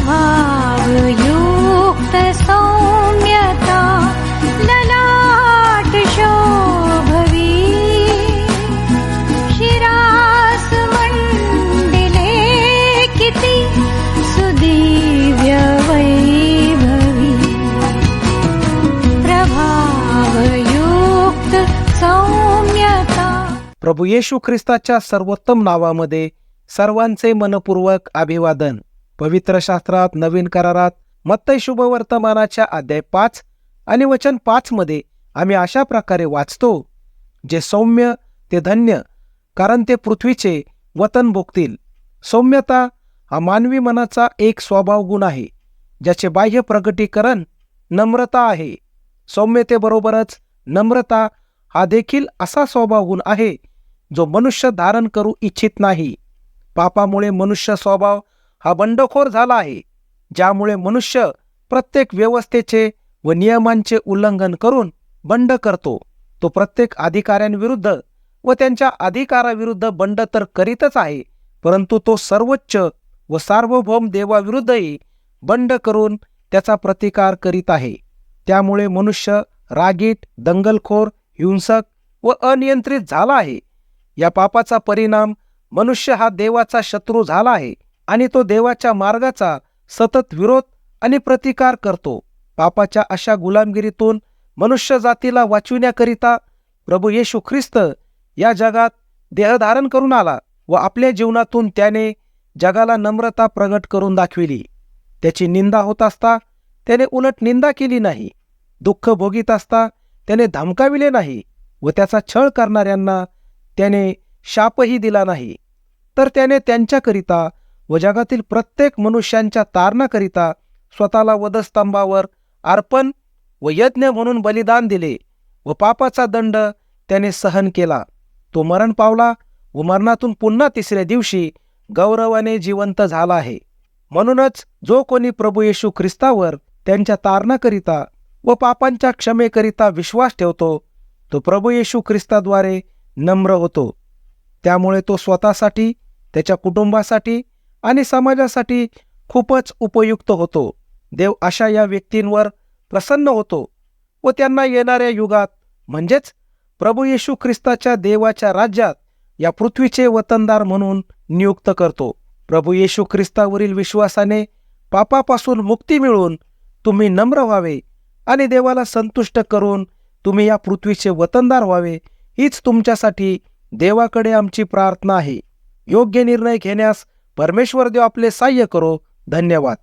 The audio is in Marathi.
प्रभावयुक्त सौम्यता ललाट शोभवी, शिरास मंडिले किती सुदिव्य वैभवी, प्रभावयुक्त सौम्यता. प्रभू येशू ख्रिस्ताच्या सर्वोत्तम नावामध्ये सर्वांचे मनपूर्वक अभिवादन. पवित्र शास्त्रात नवीन करारात मत्तई शुभवर्तमानाच्या अध्याय 5 आणि वचन 5 मध्ये आम्ही अशा प्रकारे वाचतो, जे सौम्य ते धन्य, कारण ते पृथ्वीचे वतन भोगतील. सौम्यता हा मानवी मनाचा एक स्वभाव गुण आहे, ज्याचे बाह्य प्रगटीकरण नम्रता आहे. सौम्यतेबरोबरच नम्रता हा देखील असा स्वभाव गुण आहे जो मनुष्य धारण करू इच्छित नाही. पापामुळे मनुष्य स्वभाव हा बंडखोर झाला आहे, ज्यामुळे मनुष्य प्रत्येक व्यवस्थेचे व नियमांचे उल्लंघन करून बंड करतो. तो प्रत्येक अधिकाऱ्यांविरुद्ध व त्यांच्या अधिकाराविरुद्ध बंड तर करीतच आहे, परंतु तो सर्वोच्च व सार्वभौम देवाविरुद्धही बंड करून त्याचा प्रतिकार करीत आहे. त्यामुळे मनुष्य रागीट, दंगलखोर, हिंसक व अनियंत्रित झाला आहे. या पापाचा परिणाम मनुष्य हा देवाचा शत्रू झाला आहे आणि तो देवाच्या मार्गाचा सतत विरोध आणि प्रतिकार करतो. पापाच्या अशा गुलामगिरीतून मनुष्य जातीला वाचविण्याकरिता प्रभू येशू ख्रिस्त या जगात देहधारण करून आला व आपल्या जीवनातून त्याने जगाला नम्रता प्रगट करून दाखविली. त्याची निंदा होत असता त्याने उलट निंदा केली नाही. दुःख भोगीत असता त्याने धमकाविले नाही व त्याचा छळ करणाऱ्यांना त्याने शापही दिला नाही. तर त्याने त्यांच्याकरिता व जगातील प्रत्येक मनुष्यांच्या तारणाकरिता स्वतःला वधस्तंभावर अर्पण व यज्ञ म्हणून बलिदान दिले व पापाचा दंड त्याने सहन केला. तो मरण पावला व मरणातून पुन्हा तिसऱ्या दिवशी गौरवाने जिवंत झाला आहे. म्हणूनच जो कोणी प्रभू येशू ख्रिस्तावर त्यांच्या तारणाकरिता व पापांच्या क्षमेकरिता विश्वास ठेवतो, तो प्रभू येशू ख्रिस्ताद्वारे नम्र होतो. त्यामुळे तो स्वतःसाठी, त्याच्या कुटुंबासाठी आणि समाजासाठी खूपच उपयुक्त होतो. देव अशा या व्यक्तींवर प्रसन्न होतो व त्यांना येणाऱ्या युगात म्हणजेच प्रभू येशू ख्रिस्ताच्या देवाच्या राज्यात या पृथ्वीचे वतनदार म्हणून नियुक्त करतो. प्रभू येशू ख्रिस्तावरील विश्वासाने पापापासून मुक्ती मिळवून तुम्ही नम्र व्हावे आणि देवाला संतुष्ट करून तुम्ही या पृथ्वीचे वतनदार व्हावे, हीच तुमच्यासाठी देवाकडे आमची प्रार्थना आहे. योग्य निर्णय घेण्यास परमेश्वर देव आपले सहाय्य करो. धन्यवाद.